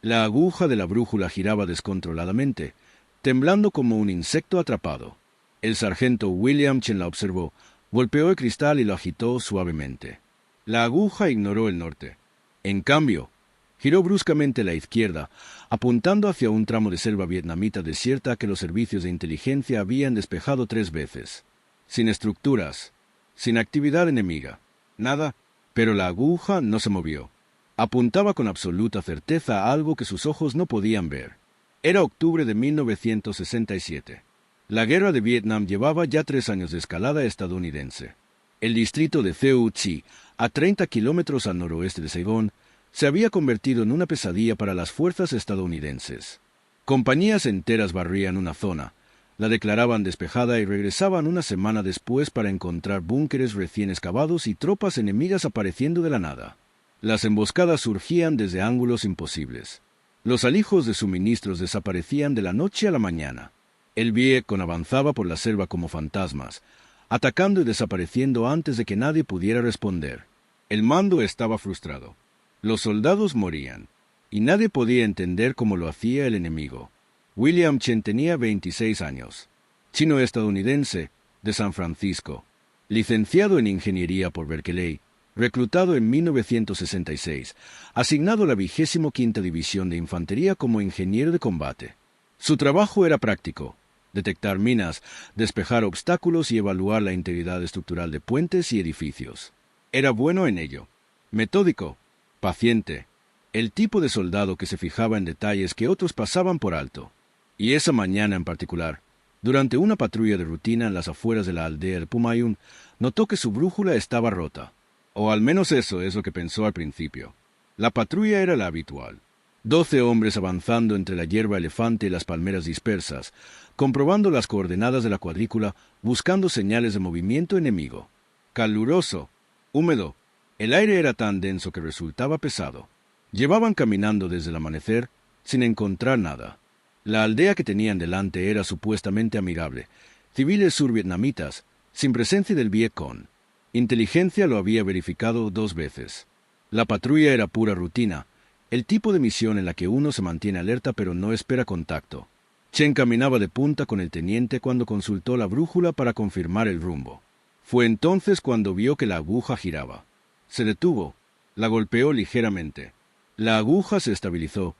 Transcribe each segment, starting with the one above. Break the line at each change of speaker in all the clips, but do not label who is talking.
La aguja de la brújula giraba descontroladamente, temblando como un insecto atrapado. El sargento William, quien la observó, golpeó el cristal y lo agitó suavemente. La aguja ignoró el norte. En cambio, giró bruscamente a la izquierda, apuntando hacia un tramo de selva vietnamita desierta que los servicios de inteligencia habían despejado 3 veces. Sin estructuras, sin actividad enemiga, nada, pero la aguja no se movió. Apuntaba con absoluta certeza a algo que sus ojos no podían ver. Era octubre de 1967. La guerra de Vietnam llevaba ya 3 años de escalada estadounidense. El distrito de Theu Chi, a 30 kilómetros al noroeste de Saigón, se había convertido en una pesadilla para las fuerzas estadounidenses. Compañías enteras barrían una zona, la declaraban despejada y regresaban una semana después para encontrar búnkeres recién excavados y tropas enemigas apareciendo de la nada. Las emboscadas surgían desde ángulos imposibles. Los alijos de suministros desaparecían de la noche a la mañana. El Vietcong avanzaba por la selva como fantasmas, atacando y desapareciendo antes de que nadie pudiera responder. El mando estaba frustrado. Los soldados morían, y nadie podía entender cómo lo hacía el enemigo. William Chen tenía 26 años, chino-estadounidense, de San Francisco, licenciado en ingeniería por Berkeley, reclutado en 1966, asignado a la 25ª División de Infantería como ingeniero de combate. Su trabajo era práctico: detectar minas, despejar obstáculos y evaluar la integridad estructural de puentes y edificios. Era bueno en ello, metódico, paciente, el tipo de soldado que se fijaba en detalles que otros pasaban por alto. Y esa mañana en particular, durante una patrulla de rutina en las afueras de la aldea de Pumayun, notó que su brújula estaba rota. O al menos eso es lo que pensó al principio. La patrulla era la habitual: 12 hombres avanzando entre la hierba elefante y las palmeras dispersas, comprobando las coordenadas de la cuadrícula, buscando señales de movimiento enemigo. Caluroso, húmedo, el aire era tan denso que resultaba pesado. Llevaban caminando desde el amanecer sin encontrar nada. La aldea que tenían delante era supuestamente amigable: civiles survietnamitas, sin presencia del Vietcong. Inteligencia lo había verificado 2 veces. La patrulla era pura rutina, el tipo de misión en la que uno se mantiene alerta pero no espera contacto. Chen caminaba de punta con el teniente cuando consultó la brújula para confirmar el rumbo. Fue entonces cuando vio que la aguja giraba. Se detuvo, la golpeó ligeramente. La aguja se estabilizó,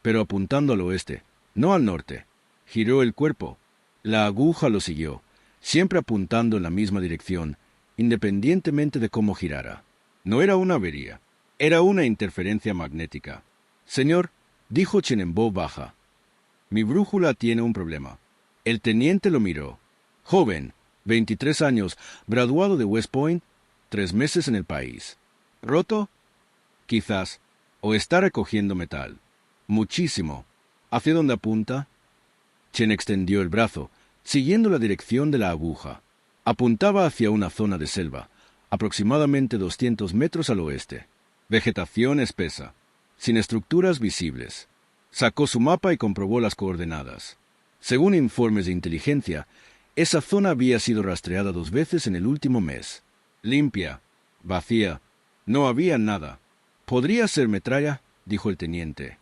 pero apuntando al oeste, no al norte. Giró el cuerpo. La aguja lo siguió, siempre apuntando en la misma dirección, independientemente de cómo girara. No era una avería, era una interferencia magnética. «Señor», dijo Chen en voz baja, «mi brújula tiene un problema». El teniente lo miró. Joven, 23 años, graduado de West Point, 3 meses en el país. ¿Roto? Quizás. O está recogiendo metal. Muchísimo. ¿Hacia dónde apunta? Chen extendió el brazo, siguiendo la dirección de la aguja. Apuntaba hacia una zona de selva, aproximadamente 200 metros al oeste. Vegetación espesa, sin estructuras visibles. Sacó su mapa y comprobó las coordenadas. Según informes de inteligencia, esa zona había sido rastreada 2 veces en el último mes. Limpia, vacía, no había nada. «¿Podría ser metralla?», dijo el teniente.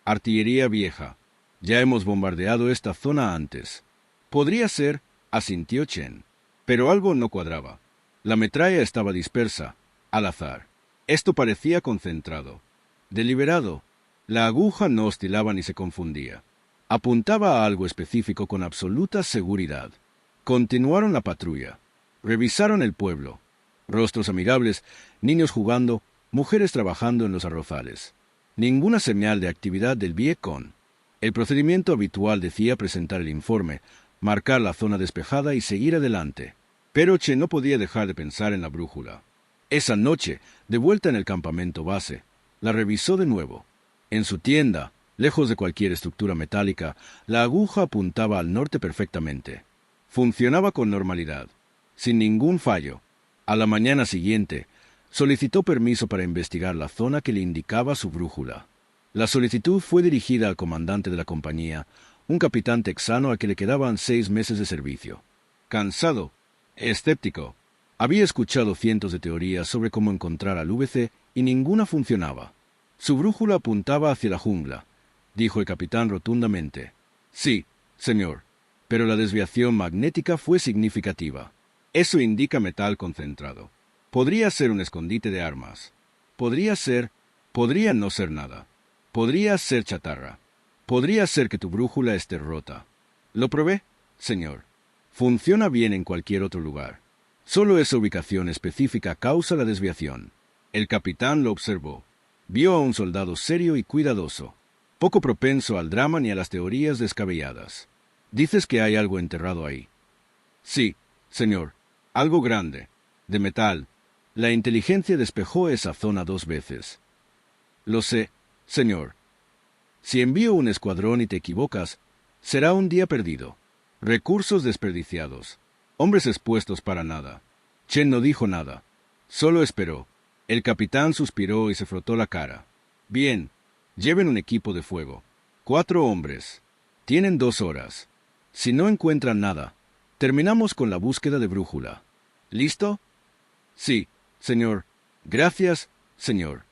«Artillería vieja. Ya hemos bombardeado esta zona antes». «Podría ser», asintió Chen. Pero algo no cuadraba. La metralla estaba dispersa, al azar. Esto parecía concentrado, deliberado. La aguja no oscilaba ni se confundía. Apuntaba a algo específico con absoluta seguridad. Continuaron la patrulla. Revisaron el pueblo. Rostros amigables, niños jugando, mujeres trabajando en los arrozales. Ninguna señal de actividad del Vietcong. El procedimiento habitual decía presentar el informe, marcar la zona despejada y seguir adelante. Pero Chen no podía dejar de pensar en la brújula. Esa noche, de vuelta en el campamento base, la revisó de nuevo. En su tienda, lejos de cualquier estructura metálica, la aguja apuntaba al norte perfectamente. Funcionaba con normalidad, sin ningún fallo. A la mañana siguiente, solicitó permiso para investigar la zona que le indicaba su brújula. La solicitud fue dirigida al comandante de la compañía, un capitán texano al que le quedaban 6 meses de servicio. Cansado, escéptico, había escuchado cientos de teorías sobre cómo encontrar al VC y ninguna funcionaba. Su brújula apuntaba hacia la jungla, dijo el capitán rotundamente. Sí, señor, pero la desviación magnética fue significativa. Eso indica metal concentrado. Podría ser un escondite de armas. Podría no ser nada. Podría ser chatarra. Podría ser que tu brújula esté rota. Lo probé, señor. Funciona bien en cualquier otro lugar. Solo esa ubicación específica causa la desviación. El capitán lo observó. Vio a un soldado serio y cuidadoso, poco propenso al drama ni a las teorías descabelladas. ¿Dices que hay algo enterrado ahí? Sí, señor. Algo grande, de metal. La inteligencia despejó esa zona 2 veces. Lo sé, señor. Si envío un escuadrón y te equivocas, será un día perdido. Recursos desperdiciados. Hombres expuestos para nada. Chen no dijo nada. Solo esperó. El capitán suspiró y se frotó la cara. Bien. Lleven un equipo de fuego. 4 hombres. Tienen 2 horas. Si no encuentran nada, terminamos con la búsqueda de brújula. ¿Listo? Sí, señor. Gracias, señor.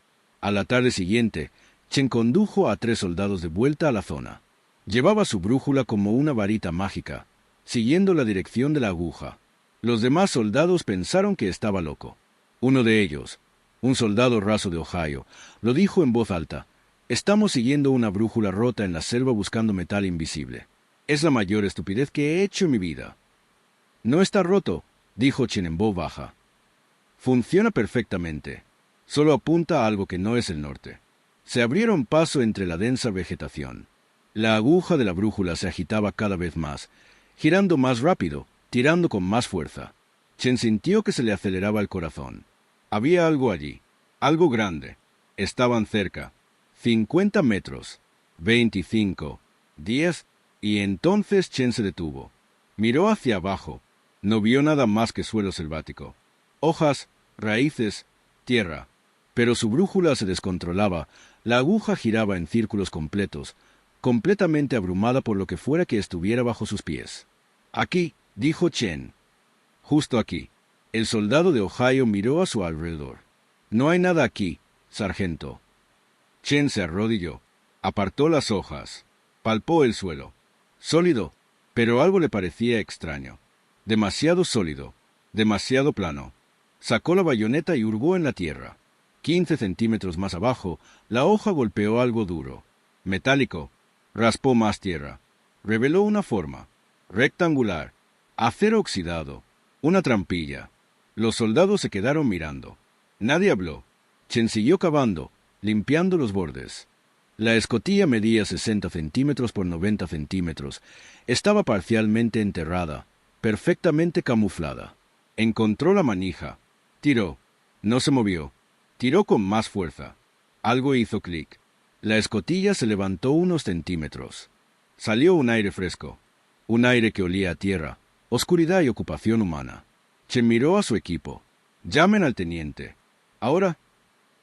A la tarde siguiente, Chen condujo a 3 soldados de vuelta a la zona. Llevaba su brújula como una varita mágica, siguiendo la dirección de la aguja. Los demás soldados pensaron que estaba loco. Uno de ellos, un soldado raso de Ohio, lo dijo en voz alta. Estamos siguiendo una brújula rota en la selva buscando metal invisible. Es la mayor estupidez que he hecho en mi vida. No está roto, dijo Chen en voz baja. Funciona perfectamente. Solo apunta a algo que no es el norte. Se abrieron paso entre la densa vegetación. La aguja de la brújula se agitaba cada vez más, girando más rápido, tirando con más fuerza. Chen sintió que se le aceleraba el corazón. Había algo allí, algo grande. Estaban cerca. 50 metros. 25. 10. Y entonces Chen se detuvo. Miró hacia abajo. No vio nada más que suelo selvático. Hojas, raíces, tierra. Pero su brújula se descontrolaba. La aguja giraba en círculos completos, completamente abrumada por lo que fuera que estuviera bajo sus pies. Aquí, dijo Chen. Justo aquí. El soldado de Ohio miró a su alrededor. No hay nada aquí, sargento. Chen se arrodilló. Apartó las hojas. Palpó el suelo. Sólido, pero algo le parecía extraño. Demasiado sólido. Demasiado plano. Sacó la bayoneta y hurgó en la tierra. 15 centímetros más abajo, la hoja golpeó algo duro. Metálico. Raspó más tierra. Reveló una forma. Rectangular. Acero oxidado. Una trampilla. Los soldados se quedaron mirando. Nadie habló. Chen siguió cavando, limpiando los bordes. La escotilla medía 60 centímetros por 90 centímetros. Estaba parcialmente enterrada, perfectamente camuflada. Encontró la manija. Tiró. No se movió. Tiró con más fuerza. Algo hizo clic. La escotilla se levantó unos centímetros. Salió un aire fresco. Un aire que olía a tierra, oscuridad y ocupación humana. Chen miró a su equipo. Llamen al teniente. Ahora.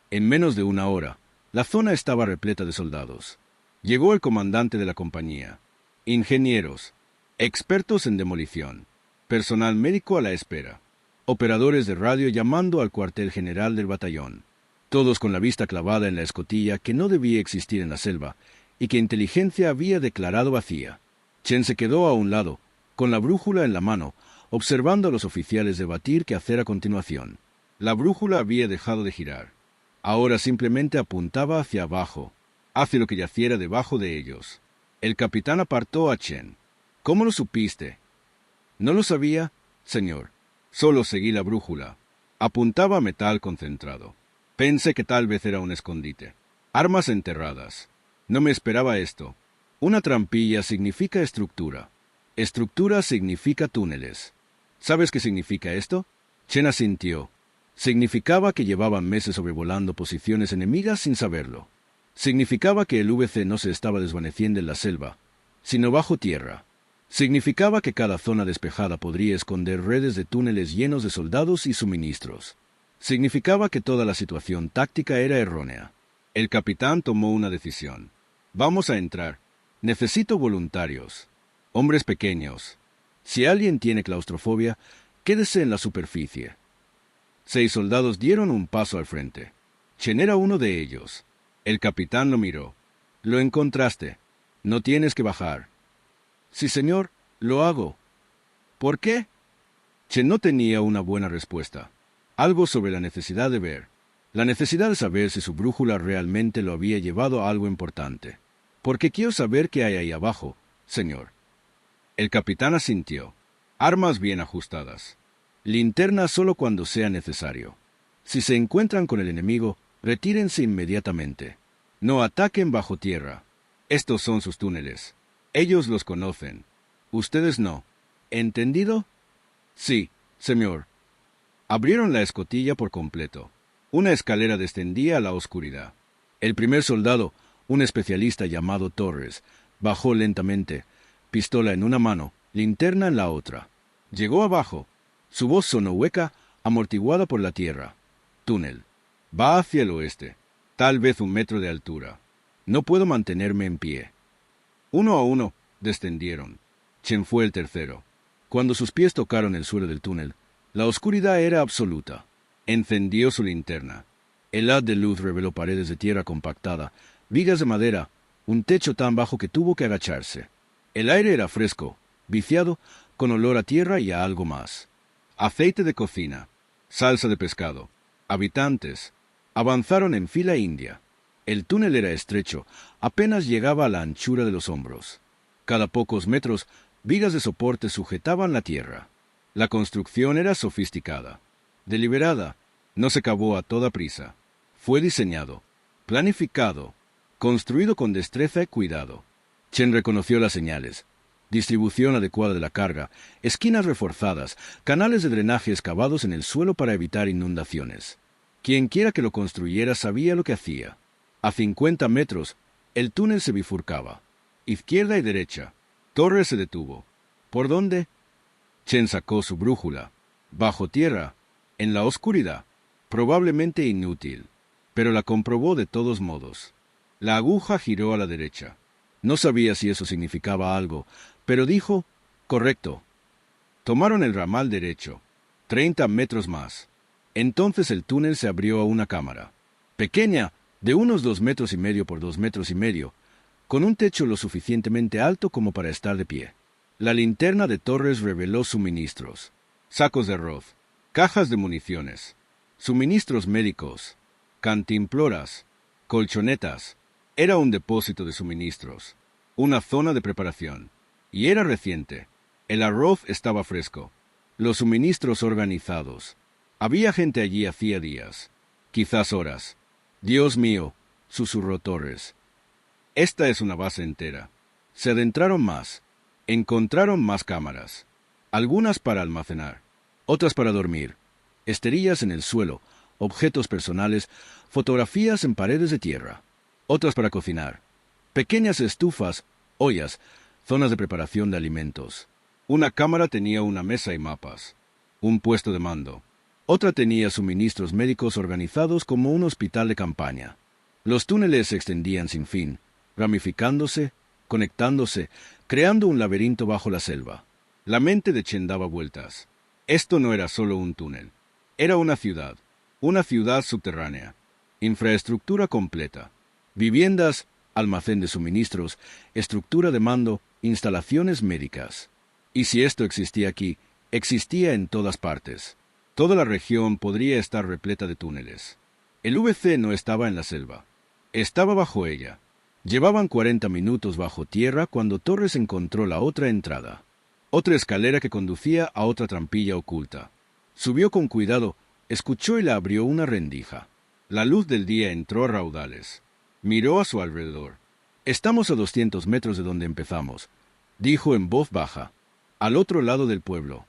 En menos de una hora, la zona estaba repleta de soldados. Llegó el comandante de la compañía. Ingenieros. Expertos en demolición. Personal médico a la espera. Operadores de radio llamando al cuartel general del batallón. Todos con la vista clavada en la escotilla que no debía existir en la selva y que inteligencia había declarado vacía. Chen se quedó a un lado, con la brújula en la mano, observando a los oficiales debatir qué hacer a continuación. La brújula había dejado de girar. Ahora simplemente apuntaba hacia abajo, hacia lo que yaciera debajo de ellos. El capitán apartó a Chen. ¿Cómo lo supiste? No lo sabía, señor. Solo seguí la brújula. Apuntaba a metal concentrado. Pensé que tal vez era un escondite. Armas enterradas. No me esperaba esto. Una trampilla significa estructura. Estructura significa túneles. ¿Sabes qué significa esto? Chen asintió. Significaba que llevaban meses sobrevolando posiciones enemigas sin saberlo. Significaba que el VC no se estaba desvaneciendo en la selva, sino bajo tierra. Significaba que cada zona despejada podría esconder redes de túneles llenos de soldados y suministros. Significaba que toda la situación táctica era errónea. El capitán tomó una decisión. Vamos a entrar. Necesito voluntarios. Hombres pequeños. Si alguien tiene claustrofobia, quédese en la superficie. 6 soldados dieron un paso al frente. Chen era uno de ellos. El capitán lo miró. Lo encontraste. No tienes que bajar. Sí, señor, lo hago. ¿Por qué? Chen no tenía una buena respuesta. Algo sobre la necesidad de ver. La necesidad de saber si su brújula realmente lo había llevado a algo importante. Porque quiero saber qué hay ahí abajo, señor. El capitán asintió. Armas bien ajustadas. Linterna solo cuando sea necesario. Si se encuentran con el enemigo, retírense inmediatamente. No ataquen bajo tierra. Estos son sus túneles. Ellos los conocen. Ustedes no. ¿Entendido? Sí, señor. Abrieron la escotilla por completo. Una escalera descendía a la oscuridad. El primer soldado, un especialista llamado Torres, bajó lentamente, pistola en una mano, linterna en la otra. Llegó abajo. Su voz sonó hueca, amortiguada por la tierra. Túnel. Va hacia el oeste. Tal vez 1 metro de altura. No puedo mantenerme en pie. Uno a uno descendieron. Chen fue el tercero. Cuando sus pies tocaron el suelo del túnel, la oscuridad era absoluta. Encendió su linterna. El haz de luz reveló paredes de tierra compactada, vigas de madera, un techo tan bajo que tuvo que agacharse. El aire era fresco, viciado, con olor a tierra y a algo más. Aceite de cocina, salsa de pescado, habitantes. Avanzaron en fila india. El túnel era estrecho, apenas llegaba a la anchura de los hombros. Cada pocos metros, vigas de soporte sujetaban la tierra. La construcción era sofisticada, deliberada, no se cavó a toda prisa. Fue diseñado, planificado, construido con destreza y cuidado. Chen reconoció las señales: distribución adecuada de la carga, esquinas reforzadas, canales de drenaje excavados en el suelo para evitar inundaciones. Quienquiera que lo construyera sabía lo que hacía. A 50 metros, el túnel se bifurcaba. Izquierda y derecha. Torres se detuvo. ¿Por dónde? Chen sacó su brújula. Bajo tierra, en la oscuridad, probablemente inútil, pero la comprobó de todos modos. La aguja giró a la derecha. No sabía si eso significaba algo, pero dijo, correcto. Tomaron el ramal derecho, 30 metros más. Entonces el túnel se abrió a una cámara, pequeña, de unos 2,5 metros por 2,5 metros, con un techo lo suficientemente alto como para estar de pie. La linterna de Torres reveló suministros, sacos de arroz, cajas de municiones, suministros médicos, cantimploras, colchonetas. Era un depósito de suministros, una zona de preparación. Y era reciente. El arroz estaba fresco, los suministros organizados. Había gente allí hacía días, quizás horas. Dios mío, susurró Torres. Esta es una base entera. Se adentraron más. Encontraron más cámaras. Algunas para almacenar, otras para dormir. Esterillas en el suelo, objetos personales, fotografías en paredes de tierra. Otras para cocinar. Pequeñas estufas, ollas, zonas de preparación de alimentos. Una cámara tenía una mesa y mapas. Un puesto de mando. Otra tenía suministros médicos organizados como un hospital de campaña. Los túneles se extendían sin fin, ramificándose, conectándose, creando un laberinto bajo la selva. La mente de Chen daba vueltas. Esto no era solo un túnel. Era una ciudad subterránea. Infraestructura completa. Viviendas, almacén de suministros, estructura de mando, instalaciones médicas. Y si esto existía aquí, existía en todas partes. Toda la región podría estar repleta de túneles. El VC no estaba en la selva. Estaba bajo ella. Llevaban 40 minutos bajo tierra cuando Torres encontró la otra entrada. Otra escalera que conducía a otra trampilla oculta. Subió con cuidado, escuchó y la abrió una rendija. La luz del día entró a raudales. Miró a su alrededor. Estamos a 200 metros de donde empezamos, dijo en voz baja. Al otro lado del pueblo.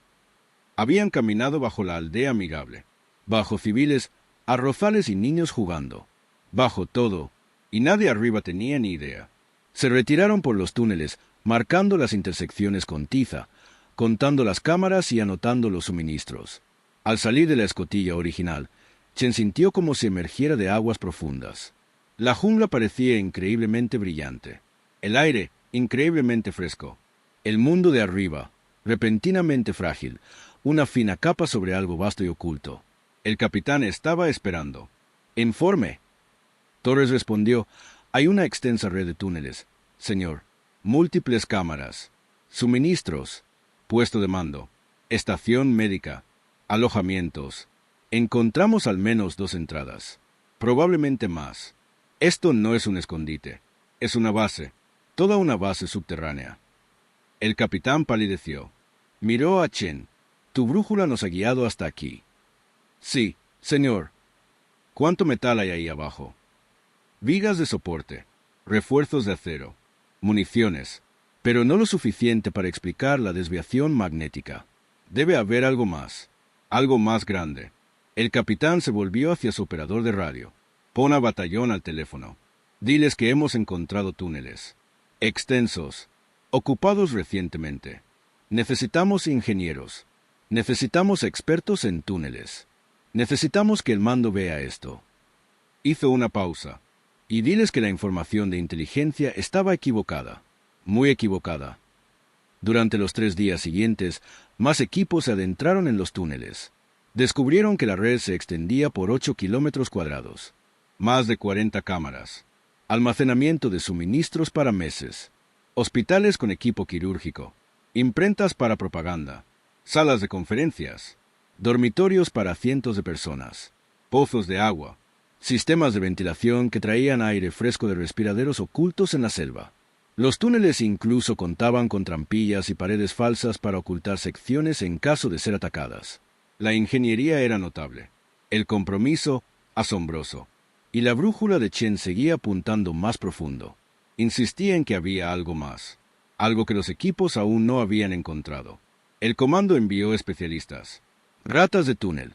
Habían caminado bajo la aldea amigable, bajo civiles, arrozales y niños jugando, bajo todo, y nadie arriba tenía ni idea. Se retiraron por los túneles, marcando las intersecciones con tiza, contando las cámaras y anotando los suministros. Al salir de la escotilla original, Chen sintió como si emergiera de aguas profundas. La jungla parecía increíblemente brillante, el aire increíblemente fresco, el mundo de arriba, repentinamente frágil, una fina capa sobre algo vasto y oculto. El capitán estaba esperando. «Informe». Torres respondió: «Hay una extensa red de túneles, señor. Múltiples cámaras, suministros, puesto de mando, estación médica, alojamientos. Encontramos al menos 2 entradas, probablemente más. Esto no es un escondite, es una base, toda una base subterránea». El capitán palideció. Miró a Chen. «Tu brújula nos ha guiado hasta aquí». «Sí, señor». «¿Cuánto metal hay ahí abajo?» «Vigas de soporte, refuerzos de acero, municiones, pero no lo suficiente para explicar la desviación magnética. Debe haber algo más grande». El capitán se volvió hacia su operador de radio. «Pon a batallón al teléfono. Diles que hemos encontrado túneles. Extensos. Ocupados recientemente. Necesitamos ingenieros. Necesitamos expertos en túneles. Necesitamos que el mando vea esto». Hizo una pausa. «Y diles que la información de inteligencia estaba equivocada. Muy equivocada». Durante los 3 días siguientes, más equipos se adentraron en los túneles. Descubrieron que la red se extendía por 8 kilómetros cuadrados. Más de 40 cámaras. Almacenamiento de suministros para meses. Hospitales con equipo quirúrgico. Imprentas para propaganda. Salas de conferencias. Dormitorios para cientos de personas. Pozos de agua. Sistemas de ventilación que traían aire fresco de respiraderos ocultos en la selva. Los túneles incluso contaban con trampillas y paredes falsas para ocultar secciones en caso de ser atacadas. La ingeniería era notable. El compromiso, asombroso. Y la brújula de Chen seguía apuntando más profundo. Insistía en que había algo más. Algo que los equipos aún no habían encontrado. El comando envió especialistas. Ratas de túnel.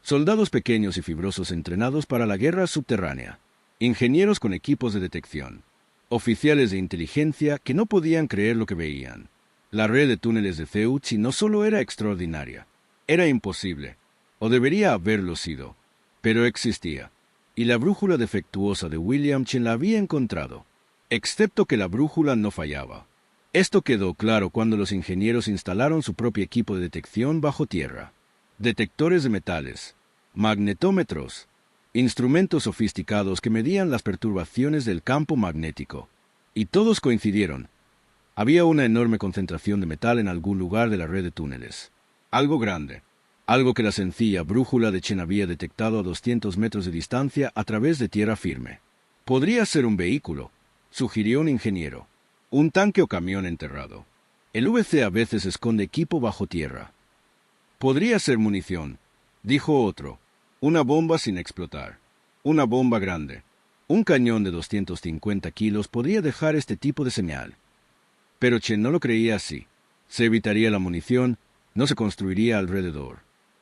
Soldados pequeños y fibrosos entrenados para la guerra subterránea. Ingenieros con equipos de detección. Oficiales de inteligencia que no podían creer lo que veían. La red de túneles de Ceuchi no solo era extraordinaria, era imposible, o debería haberlo sido, pero existía, y la brújula defectuosa de William Chen la había encontrado, excepto que la brújula no fallaba. Esto quedó claro cuando los ingenieros instalaron su propio equipo de detección bajo tierra. Detectores de metales, magnetómetros, instrumentos sofisticados que medían las perturbaciones del campo magnético. Y todos coincidieron. Había una enorme concentración de metal en algún lugar de la red de túneles. Algo grande. Algo que la sencilla brújula de Chen había detectado a 200 metros de distancia a través de tierra firme. «Podría ser un vehículo», sugirió un ingeniero. «Un tanque o camión enterrado. El VC a veces esconde equipo bajo tierra». «Podría ser munición», dijo otro. «Una bomba sin explotar. Una bomba grande. Un cañón de 250 kilos podría dejar este tipo de señal». Pero Chen no lo creía así. Se evitaría la munición, no se construiría alrededor.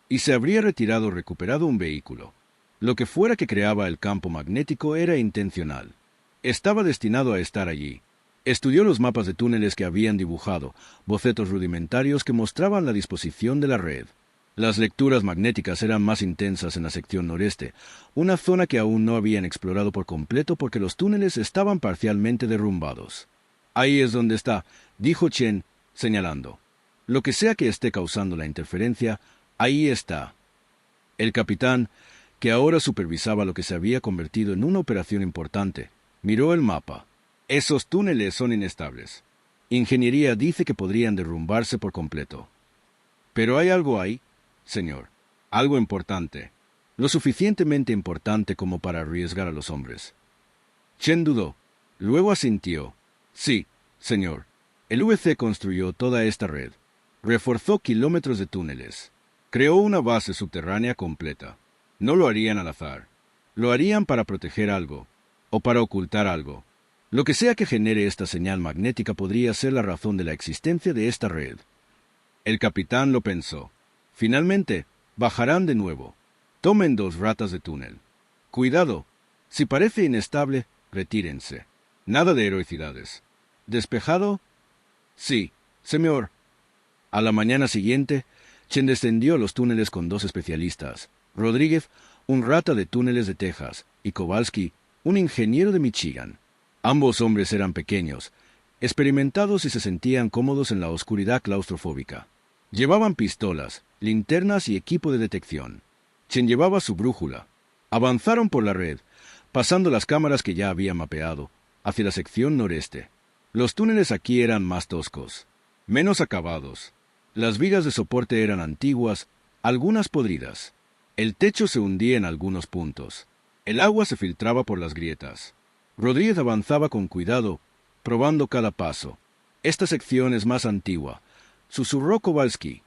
Y se habría recuperado un vehículo. Lo que fuera que creaba el campo magnético era intencional. Estaba destinado a estar allí. Estudió los mapas de túneles que habían dibujado, bocetos rudimentarios que mostraban la disposición de la red. Las lecturas magnéticas eran más intensas en la sección noreste, una zona que aún no habían explorado por completo porque los túneles estaban parcialmente derrumbados. «Ahí es donde está», dijo Chen, señalando. «Lo que sea que esté causando la interferencia, ahí está». El capitán, que ahora supervisaba lo que se había convertido en una operación importante, miró el mapa. «Esos túneles son inestables. Ingeniería dice que podrían derrumbarse por completo. Pero hay algo ahí, señor. Algo importante. Lo suficientemente importante como para arriesgar a los hombres». Chen dudó. Luego asintió. «Sí, señor. El VC construyó toda esta red. Reforzó kilómetros de túneles. Creó una base subterránea completa. No lo harían al azar. Lo harían para proteger algo, o para ocultar algo. Lo que sea que genere esta señal magnética podría ser la razón de la existencia de esta red». El capitán lo pensó. «Finalmente, bajarán de nuevo. Tomen 2 ratas de túnel. Cuidado. Si parece inestable, retírense. Nada de heroicidades. ¿Despejado?» «Sí, señor». A la mañana siguiente, Chen descendió a los túneles con 2 especialistas. Rodríguez, un rata de túneles de Texas, y Kowalski, un ingeniero de Michigan. Ambos hombres eran pequeños, experimentados y se sentían cómodos en la oscuridad claustrofóbica. Llevaban pistolas, linternas y equipo de detección. Chen llevaba su brújula. Avanzaron por la red, pasando las cámaras que ya había mapeado, hacia la sección noreste. Los túneles aquí eran más toscos, menos acabados. Las vigas de soporte eran antiguas, algunas podridas. El techo se hundía en algunos puntos. El agua se filtraba por las grietas. Rodríguez avanzaba con cuidado, probando cada paso. Esta sección es más antigua, susurró Kowalski.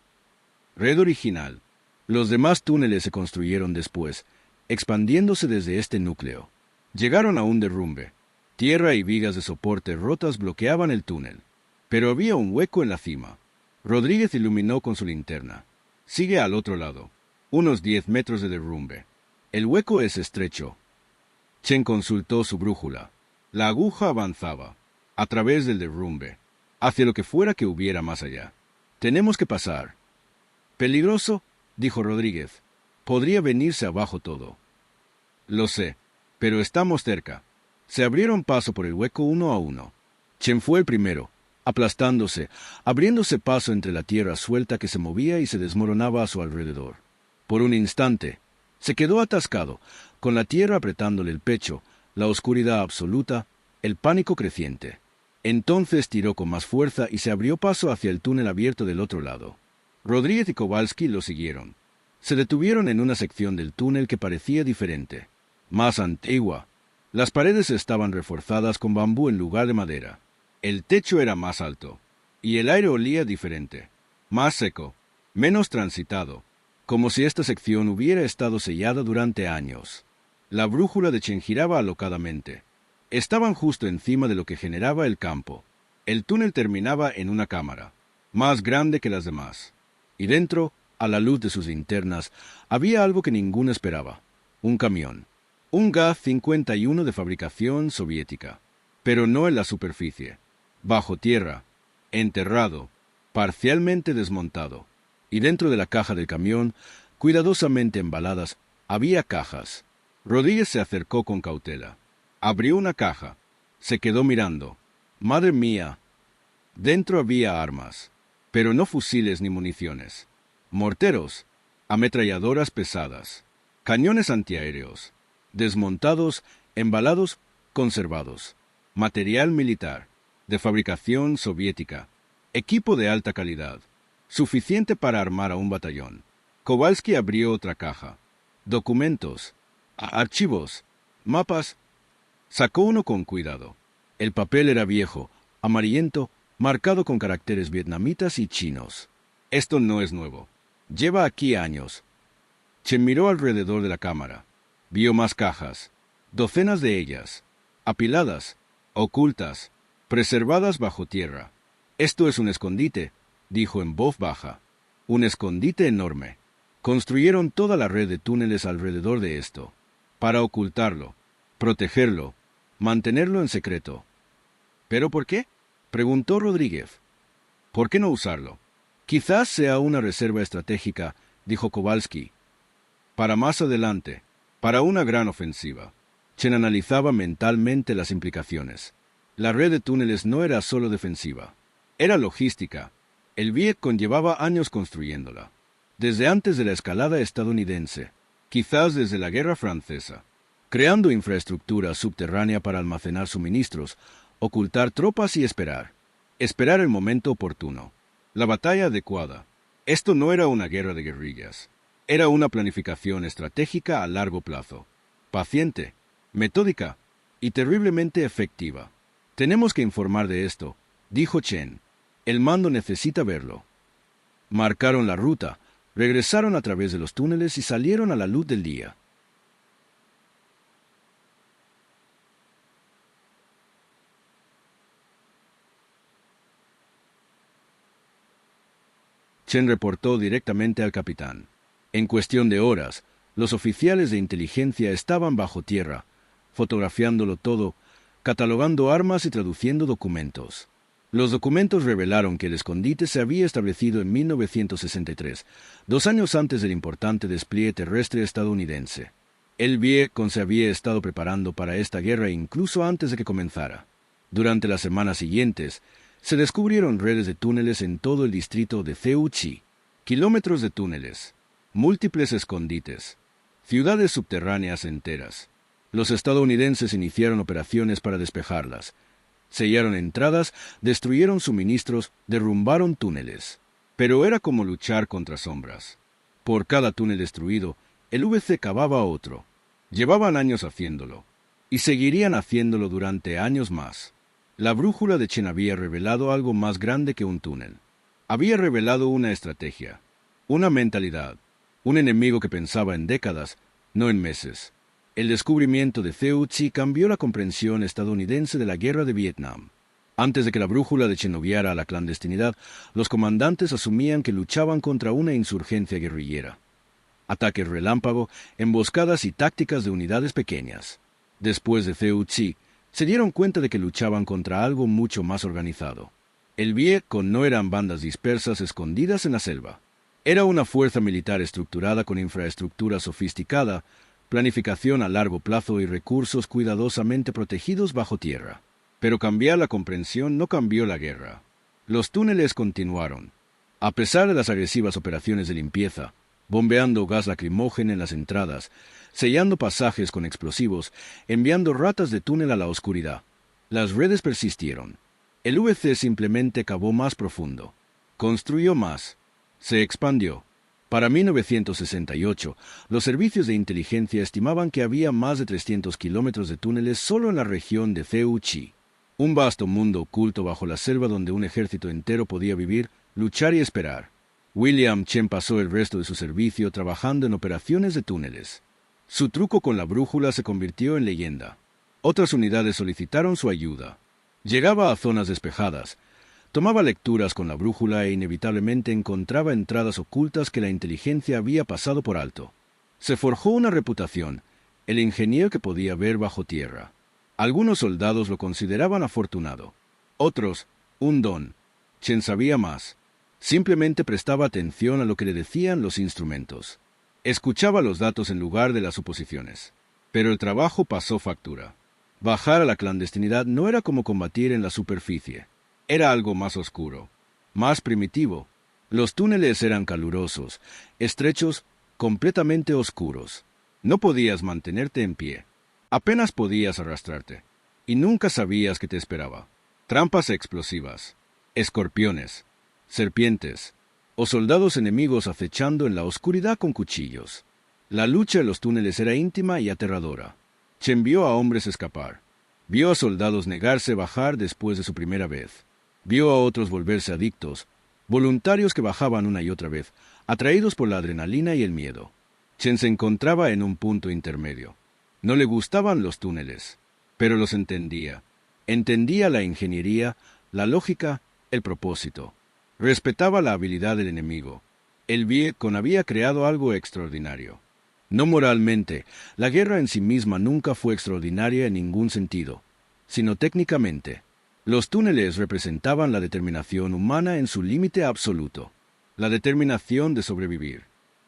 Red original. Los demás túneles se construyeron después, expandiéndose desde este núcleo. Llegaron a un derrumbe. Tierra y vigas de soporte rotas bloqueaban el túnel. Pero había un hueco en la cima. Rodríguez iluminó con su linterna. Sigue al otro lado. Unos 10 metros de derrumbe. El hueco es estrecho. Chen consultó su brújula. La aguja avanzaba, a través del derrumbe, hacia lo que fuera que hubiera más allá. Tenemos que pasar. ¿Peligroso? Dijo Rodríguez. Podría venirse abajo todo. Lo sé, pero estamos cerca. Se abrieron paso por el hueco uno a uno. Chen fue el primero, aplastándose, abriéndose paso entre la tierra suelta que se movía y se desmoronaba a su alrededor. Por un instante, se quedó atascado, con la tierra apretándole el pecho, la oscuridad absoluta, el pánico creciente. Entonces tiró con más fuerza y se abrió paso hacia el túnel abierto del otro lado. Rodríguez y Kowalski lo siguieron. Se detuvieron en una sección del túnel que parecía diferente, más antigua. Las paredes estaban reforzadas con bambú en lugar de madera. El techo era más alto, y el aire olía diferente, más seco, menos transitado, como si esta sección hubiera estado sellada durante años. La brújula de Chen giraba alocadamente. Estaban justo encima de lo que generaba el campo. El túnel terminaba en una cámara, más grande que las demás. Y dentro, a la luz de sus linternas, había algo que ninguno esperaba. Un camión. Un GAZ-51 de fabricación soviética. Pero no en la superficie. Bajo tierra. Enterrado. Parcialmente desmontado. Y dentro de la caja del camión, cuidadosamente embaladas, había cajas. Rodríguez se acercó con cautela. Abrió una caja. Se quedó mirando. ¡Madre mía! Dentro había armas, pero no fusiles ni municiones. Morteros, ametralladoras pesadas, cañones antiaéreos, desmontados, embalados, conservados. Material militar, de fabricación soviética. Equipo de alta calidad, suficiente para armar a un batallón. Kowalski abrió otra caja. Documentos, archivos, mapas. Sacó uno con cuidado. El papel era viejo, amarillento, marcado con caracteres vietnamitas y chinos. Esto no es nuevo. Lleva aquí años. Chen miró alrededor de la cámara. Vio más cajas, docenas de ellas, apiladas, ocultas, preservadas bajo tierra. Esto es un escondite, dijo en voz baja. Un escondite enorme. Construyeron toda la red de túneles alrededor de esto, para ocultarlo, protegerlo, mantenerlo en secreto. ¿Pero por qué?, preguntó Rodríguez. ¿Por qué no usarlo? Quizás sea una reserva estratégica, dijo Kowalski. Para más adelante, para una gran ofensiva. Chen analizaba mentalmente las implicaciones. La red de túneles no era solo defensiva, era logística. El Viet conllevaba años construyéndola, desde antes de la escalada estadounidense, quizás desde la Guerra Francesa, creando infraestructura subterránea para almacenar suministros, ocultar tropas y esperar el momento oportuno, la batalla adecuada. Esto no era una guerra de guerrillas, era una planificación estratégica a largo plazo, paciente, metódica y terriblemente efectiva. Tenemos que informar de esto, dijo Chen. El mando necesita verlo. Marcaron la ruta, regresaron a través de los túneles y salieron a la luz del día. Chen reportó directamente al capitán. En cuestión de horas, los oficiales de inteligencia estaban bajo tierra, fotografiándolo todo, catalogando armas y traduciendo documentos. Los documentos revelaron que el escondite se había establecido en 1963, 2 años antes del importante despliegue terrestre estadounidense. El Vietcong se había estado preparando para esta guerra incluso antes de que comenzara. Durante las semanas siguientes, se descubrieron redes de túneles en todo el distrito de Theu Chi, kilómetros de túneles, múltiples escondites, ciudades subterráneas enteras. Los estadounidenses iniciaron operaciones para despejarlas. Sellaron entradas, destruyeron suministros, derrumbaron túneles. Pero era como luchar contra sombras. Por cada túnel destruido, el VC cavaba otro. Llevaban años haciéndolo. Y seguirían haciéndolo durante años más. La brújula de Chen había revelado algo más grande que un túnel. Había revelado una estrategia, una mentalidad, un enemigo que pensaba en décadas, no en meses. El descubrimiento de Zhou-Chi cambió la comprensión estadounidense de la guerra de Vietnam. Antes de que la brújula de Chen obviara a la clandestinidad, los comandantes asumían que luchaban contra una insurgencia guerrillera. Ataques relámpago, emboscadas y tácticas de unidades pequeñas. Después de Zhou-Chi, se dieron cuenta de que luchaban contra algo mucho más organizado. El Vietcong no eran bandas dispersas escondidas en la selva. Era una fuerza militar estructurada con infraestructura sofisticada, planificación a largo plazo y recursos cuidadosamente protegidos bajo tierra. Pero cambiar la comprensión no cambió la guerra. Los túneles continuaron. A pesar de las agresivas operaciones de limpieza, bombeando gas lacrimógeno en las entradas, sellando pasajes con explosivos, enviando ratas de túnel a la oscuridad, las redes persistieron. El VC simplemente cavó más profundo. Construyó más. Se expandió. Para 1968, los servicios de inteligencia estimaban que había más de 300 kilómetros de túneles solo en la región de Zhou-Chi. Un vasto mundo oculto bajo la selva donde un ejército entero podía vivir, luchar y esperar. William Chen pasó el resto de su servicio trabajando en operaciones de túneles. Su truco con la brújula se convirtió en leyenda. Otras unidades solicitaron su ayuda. Llegaba a zonas despejadas, tomaba lecturas con la brújula e inevitablemente encontraba entradas ocultas que la inteligencia había pasado por alto. Se forjó una reputación, el ingeniero que podía ver bajo tierra. Algunos soldados lo consideraban afortunado, otros, un don. Chen sabía más. Simplemente prestaba atención a lo que le decían los instrumentos. Escuchaba los datos en lugar de las suposiciones. Pero el trabajo pasó factura. Bajar a la clandestinidad no era como combatir en la superficie. Era algo más oscuro, más primitivo. Los túneles eran calurosos, estrechos, completamente oscuros. No podías mantenerte en pie. Apenas podías arrastrarte. Y nunca sabías qué te esperaba. Trampas explosivas, escorpiones, serpientes, o soldados enemigos acechando en la oscuridad con cuchillos. La lucha en los túneles era íntima y aterradora. Chen vio a hombres escapar. Vio a soldados negarse a bajar después de su primera vez. Vio a otros volverse adictos, voluntarios que bajaban una y otra vez, atraídos por la adrenalina y el miedo. Chen se encontraba en un punto intermedio. No le gustaban los túneles, pero los entendía. Entendía la ingeniería, la lógica, el propósito. Respetaba la habilidad del enemigo. El Vietcong había creado algo extraordinario. No moralmente, la guerra en sí misma nunca fue extraordinaria en ningún sentido, sino técnicamente. Los túneles representaban la determinación humana en su límite absoluto. La determinación de sobrevivir,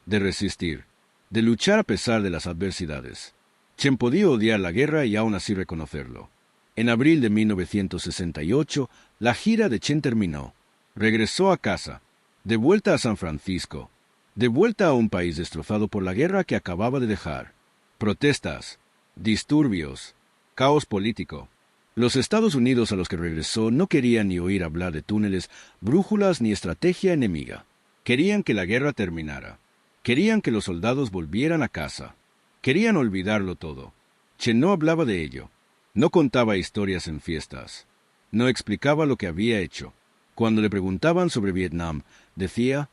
de resistir, de luchar a pesar de las adversidades. Chen podía odiar la guerra y aún así reconocerlo. En abril de 1968, la gira de Chen terminó. Regresó a casa, de vuelta a San Francisco, de vuelta a un país destrozado por la guerra que acababa de dejar. Protestas, disturbios, caos político. Los Estados Unidos a los que regresó no querían ni oír hablar de túneles, brújulas ni estrategia enemiga. Querían que la guerra terminara. Querían que los soldados volvieran a casa. Querían olvidarlo todo. Chen no hablaba de ello. No contaba historias en fiestas. No explicaba lo que había hecho. Cuando le preguntaban sobre Vietnam, decía,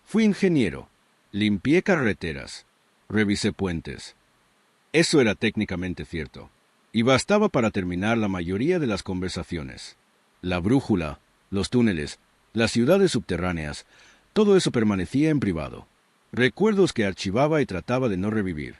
«Fui ingeniero, limpié carreteras, revisé puentes». Eso era técnicamente cierto, y bastaba para terminar la mayoría de las conversaciones. La brújula, los túneles, las ciudades subterráneas, todo eso permanecía en privado. Recuerdos que archivaba y trataba de no revivir.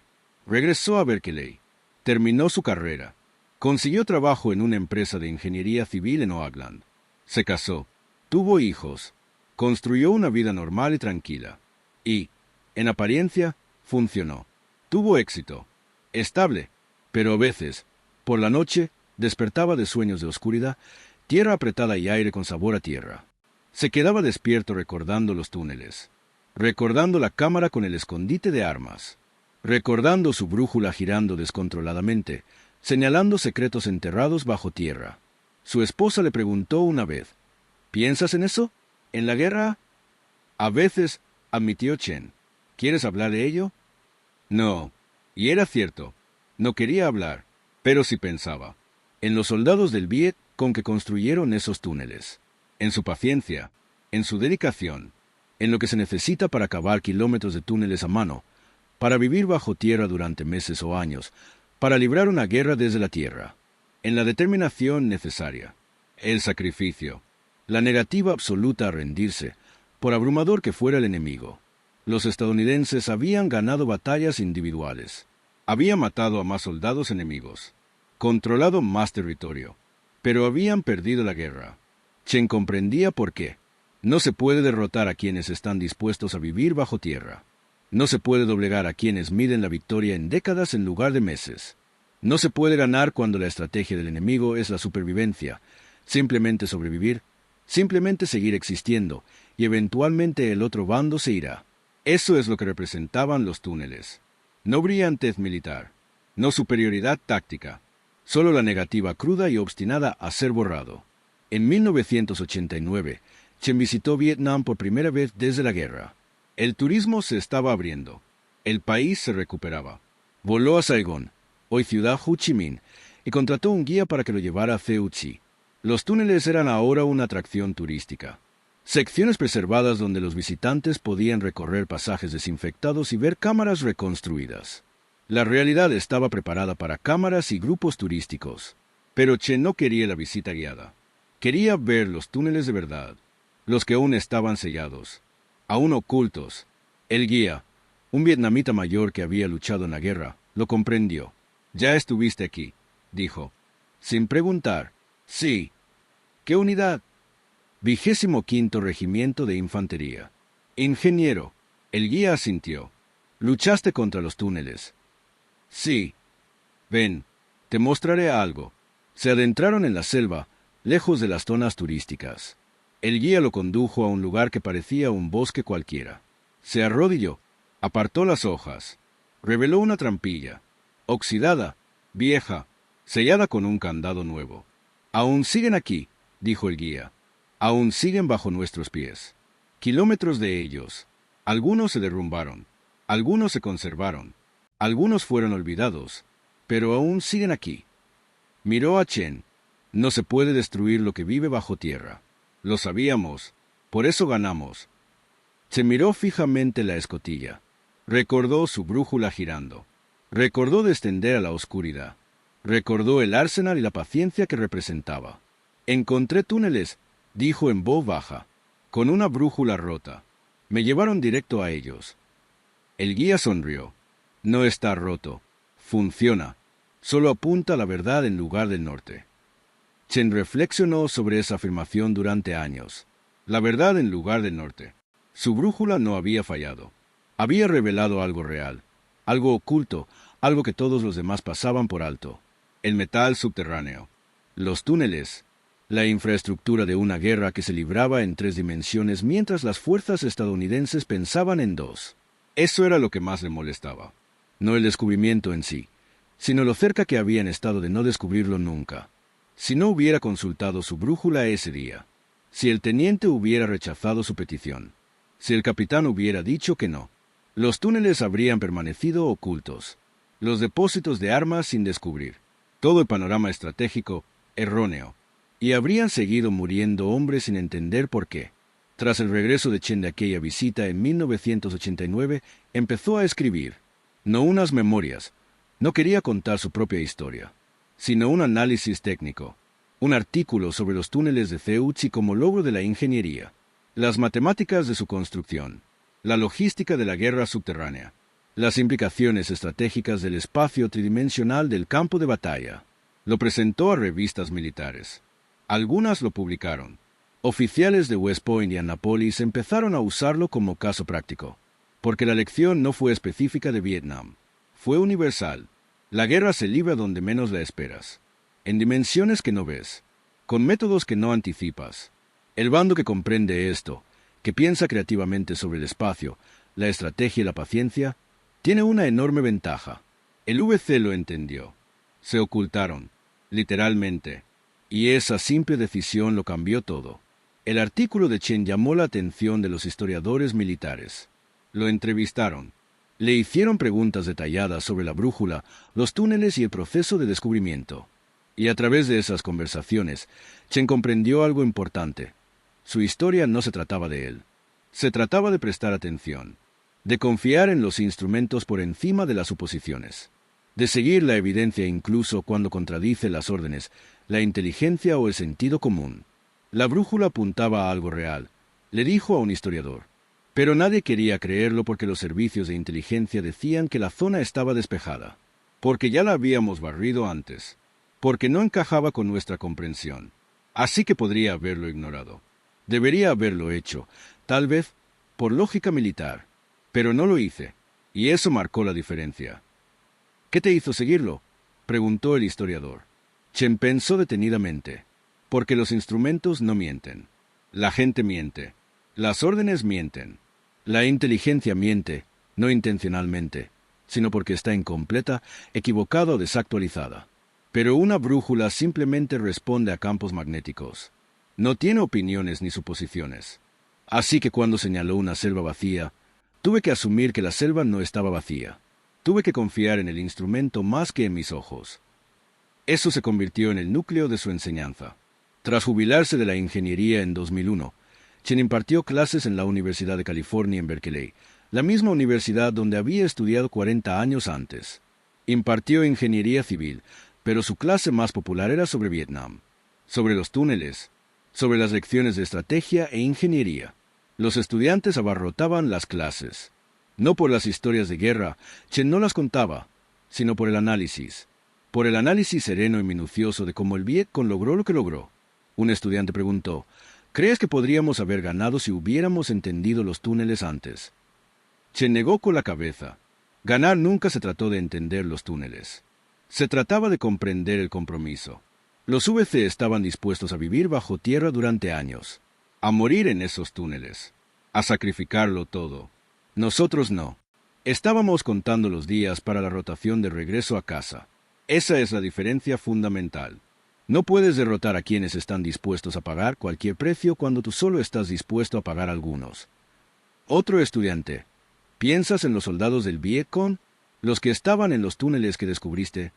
Regresó a Berkeley, terminó su carrera, consiguió trabajo en una empresa de ingeniería civil en Oakland, se casó, tuvo hijos, construyó una vida normal y tranquila, y, en apariencia, funcionó. Tuvo éxito, estable, pero a veces, por la noche, despertaba de sueños de oscuridad, tierra apretada y aire con sabor a tierra. Se quedaba despierto recordando los túneles, recordando la cámara con el escondite de armas. recordando su brújula girando descontroladamente, señalando secretos enterrados bajo tierra. Su esposa le preguntó una vez, ¿piensas en eso? ¿En la guerra? A veces, admitió Chen. ¿Quieres hablar de ello? No. Y era cierto. No quería hablar, pero sí pensaba. En los soldados del Viet con que construyeron esos túneles. En su paciencia. En su dedicación. En lo que se necesita para cavar kilómetros de túneles a mano. Para vivir bajo tierra durante meses o años. Para librar una guerra desde la tierra. En la determinación necesaria. El sacrificio. La negativa absoluta a rendirse, por abrumador que fuera el enemigo. Los estadounidenses habían ganado batallas individuales. Habían matado a más soldados enemigos. Controlado más territorio. Pero habían perdido la guerra. Chen comprendía por qué. No se puede derrotar a quienes están dispuestos a vivir bajo tierra. No se puede doblegar a quienes miden la victoria en décadas en lugar de meses. No se puede ganar cuando la estrategia del enemigo es la supervivencia, simplemente sobrevivir, simplemente seguir existiendo, y eventualmente el otro bando se irá. Eso es lo que representaban los túneles. No brillantez militar, no superioridad táctica, solo la negativa cruda y obstinada a ser borrado. En 1989, Chen visitó Vietnam por primera vez desde la guerra. El turismo se estaba abriendo. El país se recuperaba. Voló a Saigón, hoy ciudad Ho Chi Minh, y contrató un guía para que lo llevara a Theu Chi. Los túneles eran ahora una atracción turística. Secciones preservadas donde los visitantes podían recorrer pasajes desinfectados y ver cámaras reconstruidas. La realidad estaba preparada para cámaras y grupos turísticos. Pero Chen no quería la visita guiada. Quería ver los túneles de verdad, los que aún estaban sellados, aún ocultos. El guía, un vietnamita mayor que había luchado en la guerra, lo comprendió. «Ya estuviste aquí», dijo, sin preguntar. «Sí». «¿Qué unidad?» «25º Regimiento de Infantería». «Ingeniero». El guía asintió. «¿Luchaste contra los túneles?» «Sí». «Ven, te mostraré algo». Se adentraron en la selva, lejos de las zonas turísticas. El guía lo condujo a un lugar que parecía un bosque cualquiera. Se arrodilló, apartó las hojas, reveló una trampilla, oxidada, vieja, sellada con un candado nuevo. «Aún siguen aquí», dijo el guía. «Aún siguen bajo nuestros pies. Kilómetros de ellos. Algunos se derrumbaron, algunos se conservaron, algunos fueron olvidados, pero aún siguen aquí». Miró a Chen. «No se puede destruir lo que vive bajo tierra. Lo sabíamos, por eso ganamos». Se miró fijamente la escotilla. Recordó su brújula girando. Recordó descender a la oscuridad. Recordó el arsenal y la paciencia que representaba. «Encontré túneles», dijo en voz baja, con una brújula rota. «Me llevaron directo a ellos». El guía sonrió. «No está roto. Funciona. Solo apunta a la verdad en lugar del norte». Chen reflexionó sobre esa afirmación durante años. La verdad en lugar del norte. Su brújula no había fallado. Había revelado algo real, algo oculto, algo que todos los demás pasaban por alto. El metal subterráneo. Los túneles. La infraestructura de una guerra que se libraba en 3 dimensiones mientras las fuerzas estadounidenses pensaban en 2. Eso era lo que más le molestaba. No el descubrimiento en sí, sino lo cerca que habían estado de no descubrirlo nunca. Si no hubiera consultado su brújula ese día, si el teniente hubiera rechazado su petición, si el capitán hubiera dicho que no, los túneles habrían permanecido ocultos, los depósitos de armas sin descubrir, todo el panorama estratégico erróneo, y habrían seguido muriendo hombres sin entender por qué. Tras el regreso de Chen de aquella visita en 1989, empezó a escribir, no unas memorias, no quería contar su propia historia, sino un análisis técnico, un artículo sobre los túneles de Theu Chi como logro de la ingeniería, las matemáticas de su construcción, la logística de la guerra subterránea, las implicaciones estratégicas del espacio tridimensional del campo de batalla. Lo presentó a revistas militares. Algunas lo publicaron. Oficiales de West Point y Annapolis empezaron a usarlo como caso práctico, porque la lección no fue específica de Vietnam, fue universal. La guerra se libra donde menos la esperas, en dimensiones que no ves, con métodos que no anticipas. El bando que comprende esto, que piensa creativamente sobre el espacio, la estrategia y la paciencia, Tiene una enorme ventaja. El VC lo entendió. Se ocultaron, literalmente, y esa simple decisión lo cambió todo. El artículo de Chen llamó la atención de los historiadores militares. Lo entrevistaron. Le hicieron preguntas detalladas sobre la brújula, los túneles y el proceso de descubrimiento. Y a través de esas conversaciones, Chen comprendió algo importante. Su historia no se trataba de él. Se trataba de prestar atención, de confiar en los instrumentos por encima de las suposiciones, de seguir la evidencia incluso cuando contradice las órdenes, la inteligencia o el sentido común. La brújula apuntaba a algo real, le dijo a un historiador. Pero nadie quería creerlo porque los servicios de inteligencia decían que la zona estaba despejada, porque ya la habíamos barrido antes, porque no encajaba con nuestra comprensión. Así que podría haberlo ignorado. Debería haberlo hecho, tal vez por lógica militar, pero no lo hice, y eso marcó la diferencia. ¿Qué te hizo seguirlo?, preguntó el historiador. Chen pensó detenidamente. Porque los instrumentos no mienten. La gente miente. Las órdenes mienten. La inteligencia miente, no intencionalmente, sino porque está incompleta, equivocada o desactualizada. Pero una brújula simplemente responde a campos magnéticos. No tiene opiniones ni suposiciones. Así que cuando señaló una selva vacía, tuve que asumir que la selva no estaba vacía. Tuve que confiar en el instrumento más que en mis ojos. Eso se convirtió en el núcleo de su enseñanza. Tras jubilarse de la ingeniería en 2001, Chen impartió clases en la Universidad de California en Berkeley, la misma universidad donde había estudiado 40 años antes. Impartió ingeniería civil, pero su clase más popular era sobre Vietnam, sobre los túneles, sobre las lecciones de estrategia e ingeniería. Los estudiantes abarrotaban las clases. No por las historias de guerra, Chen no las contaba, sino por el análisis sereno y minucioso de cómo el Vietcong logró lo que logró. Un estudiante preguntó, ¿crees que podríamos haber ganado si hubiéramos entendido los túneles antes? Chen negó con la cabeza. Ganar nunca se trató de entender los túneles. Se trataba de comprender el compromiso. Los VC estaban dispuestos a vivir bajo tierra durante años, a morir en esos túneles, a sacrificarlo todo. Nosotros no. Estábamos contando los días para la rotación de regreso a casa. Esa es la diferencia fundamental. No puedes derrotar a quienes están dispuestos a pagar cualquier precio cuando tú solo estás dispuesto a pagar algunos. Otro estudiante. ¿Piensas en los soldados del Vietcong? Los que estaban en los túneles que descubriste.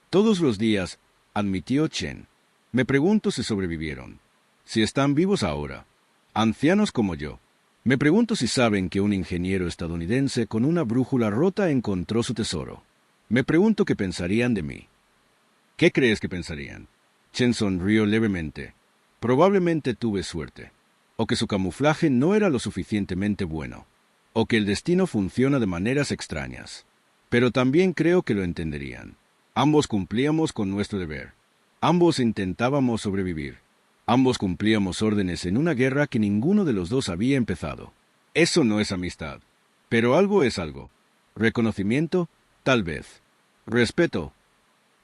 Todos los días, admitió Chen. Me pregunto si sobrevivieron. Si están vivos ahora. Ancianos como yo. Me pregunto si saben que un ingeniero estadounidense con una brújula rota encontró su tesoro. Me pregunto qué pensarían de mí. ¿Qué crees que pensarían? Chen sonrió levemente. Probablemente tuve suerte. O que su camuflaje no era lo suficientemente bueno. O que el destino funciona de maneras extrañas. Pero también creo que lo entenderían. Ambos cumplíamos con nuestro deber. Ambos intentábamos sobrevivir. Ambos cumplíamos órdenes en una guerra que ninguno de los dos había empezado. Eso no es amistad. Pero algo es algo. Reconocimiento, tal vez. Respeto.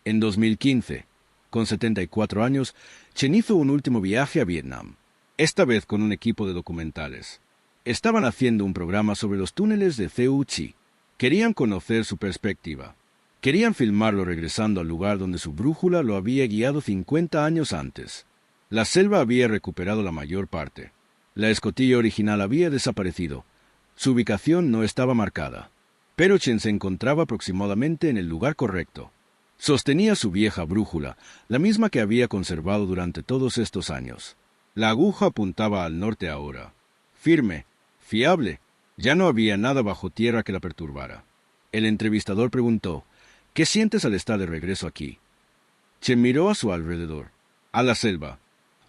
En 2015, con 74 años, Chen hizo un último viaje a Vietnam, esta vez con un equipo de documentales. Estaban haciendo un programa sobre los túneles de Theu Chi. Querían conocer su perspectiva. Querían filmarlo regresando al lugar donde su brújula lo había guiado 50 años antes. La selva había recuperado la mayor parte. La escotilla original había desaparecido. Su ubicación no estaba marcada. Pero Chen se encontraba aproximadamente en el lugar correcto. Sostenía su vieja brújula, la misma que había conservado durante todos estos años. La aguja apuntaba al norte ahora. Firme, fiable. Ya no había nada bajo tierra que la perturbara. El entrevistador preguntó, ¿qué sientes al estar de regreso aquí? Chen miró a su alrededor, a la selva,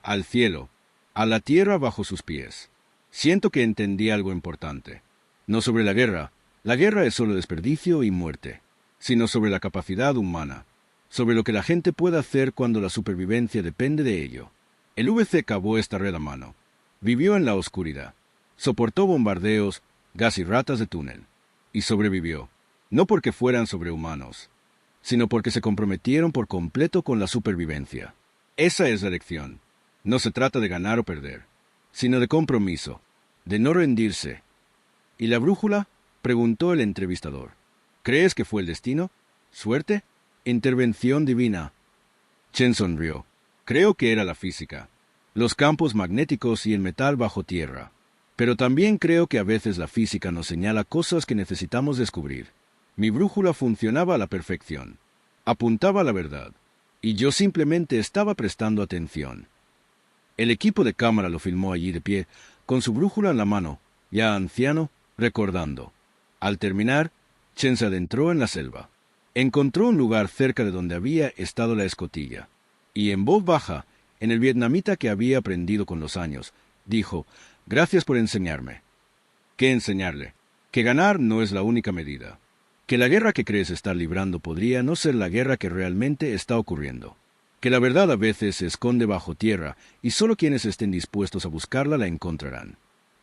al cielo, a la tierra bajo sus pies. Siento que entendí algo importante. No sobre la guerra es solo desperdicio y muerte, sino sobre la capacidad humana, sobre lo que la gente puede hacer cuando la supervivencia depende de ello. El VC cavó esta red a mano. Vivió en la oscuridad. Soportó bombardeos, gas y ratas de túnel. Y sobrevivió. No porque fueran sobrehumanos, sino porque se comprometieron por completo con la supervivencia. Esa es la lección. No se trata de ganar o perder, sino de compromiso, de no rendirse. ¿Y la brújula? preguntó el entrevistador. ¿Crees que fue el destino? ¿Suerte? ¿Intervención divina? Chen sonrió. Creo que era la física, los campos magnéticos y el metal bajo tierra. Pero también creo que a veces la física nos señala cosas que necesitamos descubrir. Mi brújula funcionaba a la perfección. Apuntaba a la verdad. Y yo simplemente estaba prestando atención. El equipo de cámara lo filmó allí de pie, con su brújula en la mano, ya anciano, recordando. Al terminar, Chen se adentró en la selva. Encontró un lugar cerca de donde había estado la escotilla. Y en voz baja, en el vietnamita que había aprendido con los años, dijo: «Gracias por enseñarme». ¿Qué enseñarle? Que ganar no es la única medida. Que la guerra que crees estar librando podría no ser la guerra que realmente está ocurriendo. Que la verdad a veces se esconde bajo tierra y solo quienes estén dispuestos a buscarla la encontrarán.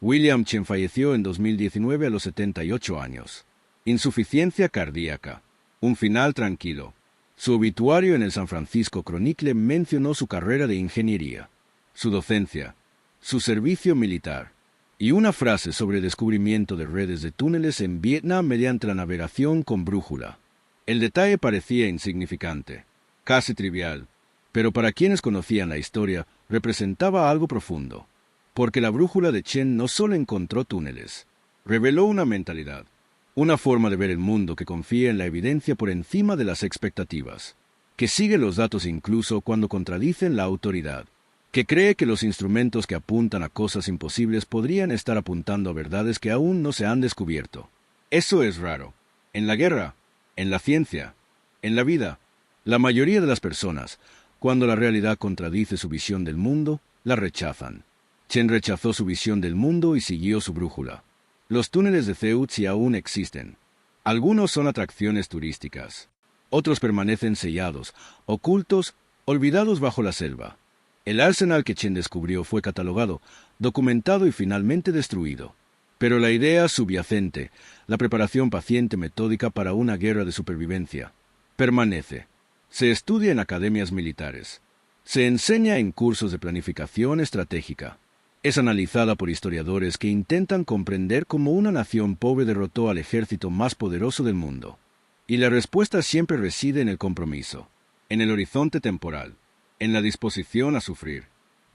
William Chen falleció en 2019 a los 78 años. Insuficiencia cardíaca. Un final tranquilo. Su obituario en el San Francisco Chronicle mencionó su carrera de ingeniería, su docencia, su servicio militar, y una frase sobre el descubrimiento de redes de túneles en Vietnam mediante la navegación con brújula. El detalle parecía insignificante, casi trivial, pero para quienes conocían la historia representaba algo profundo, porque la brújula de Chen no solo encontró túneles, reveló una mentalidad, una forma de ver el mundo que confía en la evidencia por encima de las expectativas, que sigue los datos incluso cuando contradicen la autoridad, que cree que los instrumentos que apuntan a cosas imposibles podrían estar apuntando a verdades que aún no se han descubierto. Eso es raro. En la guerra, en la ciencia, en la vida, la mayoría de las personas, cuando la realidad contradice su visión del mundo, la rechazan. Chen rechazó su visión del mundo y siguió su brújula. Los túneles de Zhejiang aún existen. Algunos son atracciones turísticas. Otros permanecen sellados, ocultos, olvidados bajo la selva. El arsenal que Chen descubrió fue catalogado, documentado y finalmente destruido. Pero la idea subyacente, la preparación paciente metódica para una guerra de supervivencia, permanece. Se estudia en academias militares. Se enseña en cursos de planificación estratégica. Es analizada por historiadores que intentan comprender cómo una nación pobre derrotó al ejército más poderoso del mundo. Y la respuesta siempre reside en el compromiso, en el horizonte temporal, en la disposición a sufrir.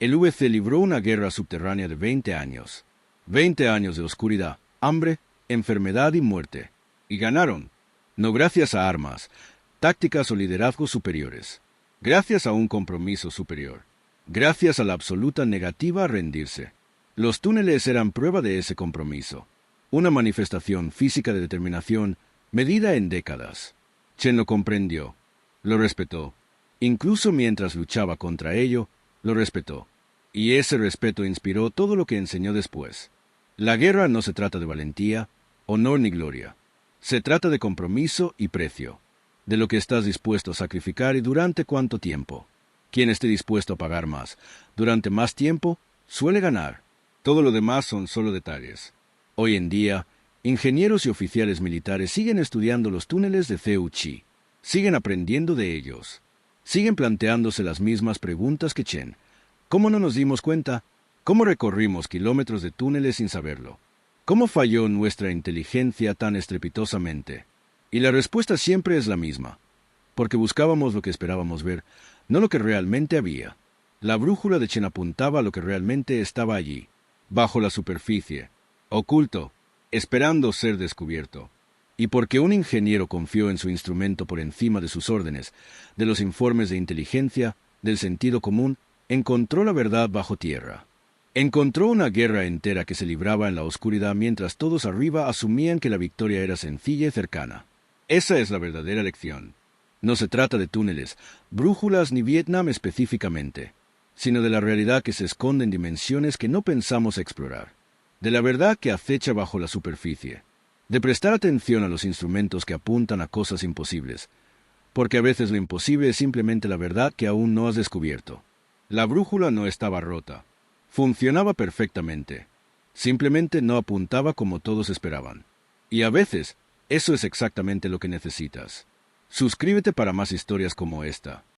El VC libró una guerra subterránea de 20 años. 20 años de oscuridad, hambre, enfermedad y muerte. Y ganaron, no gracias a armas, tácticas o liderazgos superiores, gracias a un compromiso superior. Gracias a la absoluta negativa a rendirse. Los túneles eran prueba de ese compromiso. Una manifestación física de determinación medida en décadas. Chen lo comprendió. Lo respetó. Incluso mientras luchaba contra ello, lo respetó. Y ese respeto inspiró todo lo que enseñó después. La guerra no se trata de valentía, honor ni gloria. Se trata de compromiso y precio. De lo que estás dispuesto a sacrificar y durante cuánto tiempo. Quien esté dispuesto a pagar más, durante más tiempo, suele ganar. Todo lo demás son solo detalles. Hoy en día, ingenieros y oficiales militares siguen estudiando los túneles de Zhejiang. Siguen aprendiendo de ellos. Siguen planteándose las mismas preguntas que Chen. ¿Cómo no nos dimos cuenta? ¿Cómo recorrimos kilómetros de túneles sin saberlo? ¿Cómo falló nuestra inteligencia tan estrepitosamente? Y la respuesta siempre es la misma. Porque buscábamos lo que esperábamos ver, no lo que realmente había. La brújula de Chen apuntaba a lo que realmente estaba allí, bajo la superficie, oculto, esperando ser descubierto. Y porque un ingeniero confió en su instrumento por encima de sus órdenes, de los informes de inteligencia, del sentido común, encontró la verdad bajo tierra. Encontró una guerra entera que se libraba en la oscuridad mientras todos arriba asumían que la victoria era sencilla y cercana. Esa es la verdadera lección. No se trata de túneles, brújulas ni Vietnam específicamente, sino de la realidad que se esconde en dimensiones que no pensamos explorar, de la verdad que acecha bajo la superficie, de prestar atención a los instrumentos que apuntan a cosas imposibles, porque a veces lo imposible es simplemente la verdad que aún no has descubierto. La brújula no estaba rota, funcionaba perfectamente, simplemente no apuntaba como todos esperaban. Y a veces, eso es exactamente lo que necesitas. Suscríbete para más historias como esta.